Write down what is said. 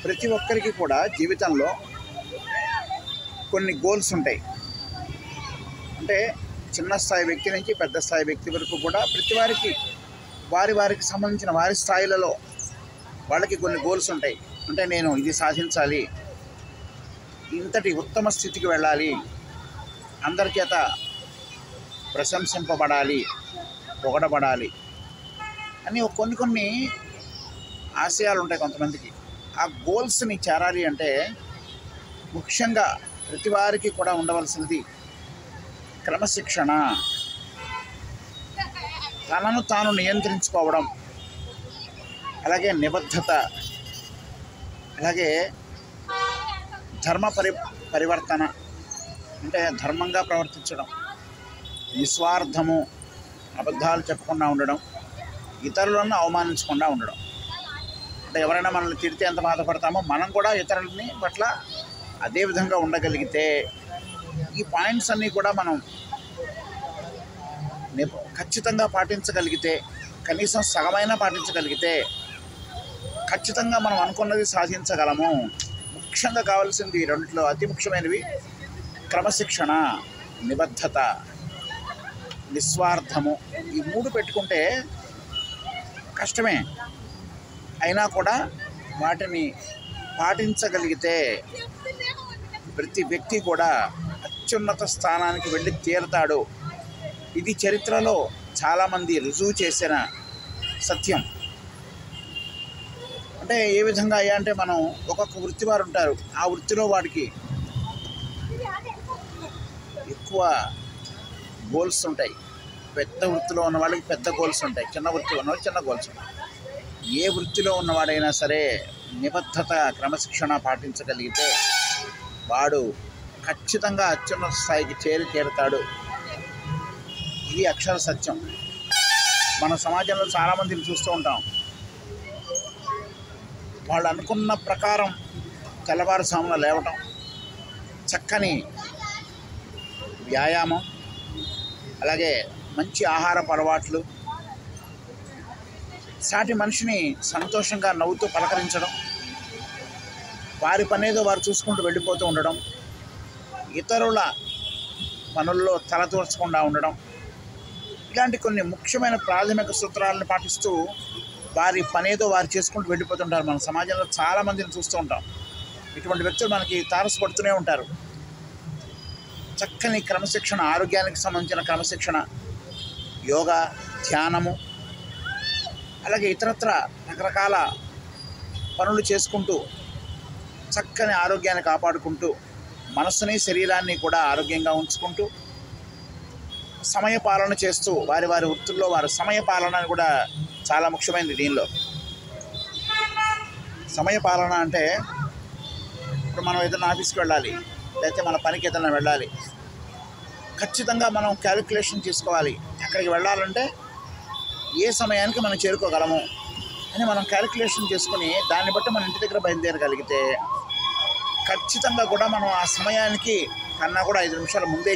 ప్రతి ఒక్కరికి కూడా జీవితంలో కొన్ని గోల్స్ ఉంటాయి. అంటే చిన్న స్థాయి వ్యక్తి నుంచి పెద్ద స్థాయి వ్యక్తి వరకు కూడా ప్రతి వారికి వారికి సంబంధించిన వారి స్థాయిలలో వాళ్ళకి కొన్ని గోల్స్ ఉంటాయి. అంటే నేను ఇది సాధించాలి, ఇంతటి ఉత్తమ స్థితికి వెళ్ళాలి, అందరి చేత ప్రశంసింపబడాలి, పొగడబడాలి అని కొన్ని ఆశయాలు ఉంటాయి కొంతమందికి. ఆ గోల్స్ని చేరాలి అంటే ముఖ్యంగా ప్రతి వారికి కూడా ఉండవలసినది క్రమశిక్షణ, తనను తాను నియంత్రించుకోవడం, అలాగే నిబద్ధత, అలాగే ధర్మ పరివర్తన అంటే ధర్మంగా ప్రవర్తించడం, నిస్వార్థము, అబద్ధాలు చెప్పకుండా ఉండడం, ఇతరులను అవమానించకుండా ఉండడం. అంటే ఎవరైనా మనల్ని తిడితే ఎంత బాధపడతామో మనం కూడా ఇతరులని పట్ల అదే విధంగా ఉండగలిగితే, ఈ పాయింట్స్ అన్నీ కూడా మనం ఖచ్చితంగా పాటించగలిగితే, కనీసం సగమైనా పాటించగలిగితే ఖచ్చితంగా మనం అనుకున్నది సాధించగలము. ముఖ్యంగా కావాల్సింది రెండిట్లో అతి ముఖ్యమైనవి క్రమశిక్షణ, నిబద్ధత, నిస్వార్థము. ఈ మూడు పెట్టుకుంటే కష్టమే, అయినా కూడా వాటిని పాటించగలిగితే ప్రతి వ్యక్తి కూడా అత్యున్నత స్థానానికి వెళ్ళి తీరతాడు. ఇది చరిత్రలో చాలామంది రుజువు చేసిన సత్యం. అంటే ఏ విధంగా అయ్యా అంటే, మనం ఒక్కొక్క వృత్తి వారు ఉంటారు, ఆ వృత్తిలో వాడికి ఎక్కువ గోల్స్ ఉంటాయి. పెద్ద వృత్తిలో ఉన్న వాళ్ళకి పెద్ద గోల్స్ ఉంటాయి, చిన్న వృత్తిలో ఉన్న వాళ్ళకి చిన్న గోల్స్ ఉంటాయి. ఏ వృత్తిలో ఉన్నవాడైనా సరే నిబద్ధత, క్రమశిక్షణ పాటించగలిగితే వాడు ఖచ్చితంగా అత్యున్నత స్థాయికి చేరుతాడు. ఇది అక్షర సత్యం. మన సమాజంలో చాలామందిని చూస్తూ ఉంటాం, వాళ్ళు అనుకున్న ప్రకారం తెల్లవారుజామున లేవటం, చక్కని వ్యాయామం, అలాగే మంచి ఆహారపు అలవాట్లు, సాటి మనిషిని సంతోషంగా నవ్వుతూ పలకరించడం, వారి పనేదో వారు చూసుకుంటూ వెళ్ళిపోతూ ఉండడం, ఇతరుల పనుల్లో తలదూర్చకుండా ఉండడం, ఇలాంటి కొన్ని ముఖ్యమైన ప్రాథమిక సూత్రాలను పాటిస్తూ వారి పనేదో వారు చేసుకుంటూ వెళ్ళిపోతుంటారు. మన సమాజంలో చాలామందిని చూస్తూ ఉంటాం. ఇటువంటి వ్యక్తులు మనకి తారసపడుతూనే ఉంటారు. చక్కని క్రమశిక్షణ, ఆరోగ్యానికి సంబంధించిన క్రమశిక్షణ, యోగా, ధ్యానము, అలాగే ఇతరత్ర రకరకాల పనులు చేసుకుంటూ చక్కని ఆరోగ్యాన్ని కాపాడుకుంటూ మనస్సుని శరీరాన్ని కూడా ఆరోగ్యంగా ఉంచుకుంటూ సమయపాలన చేస్తూ వారి వృత్తుల్లో వారి సమయపాలన కూడా చాలా ముఖ్యమైనది. దీనిలో సమయపాలన అంటే, ఇప్పుడు మనం ఏదైనా ఆఫీస్కి వెళ్ళాలి, లేకపోతే మన పనికి ఏదైనా వెళ్ళాలి, ఖచ్చితంగా మనం క్యాలిక్యులేషన్ చేసుకోవాలి. అక్కడికి వెళ్ళాలంటే ఏ సమయానికి మనం చేరుకోగలము అని మనం క్యాలిక్యులేషన్ చేసుకుని దాన్ని బట్టి మన ఇంటి దగ్గర బయలుదేరగలిగితే ఖచ్చితంగా కూడా మనం ఆ సమయానికి కన్నా కూడా 5 నిమిషాల ముందే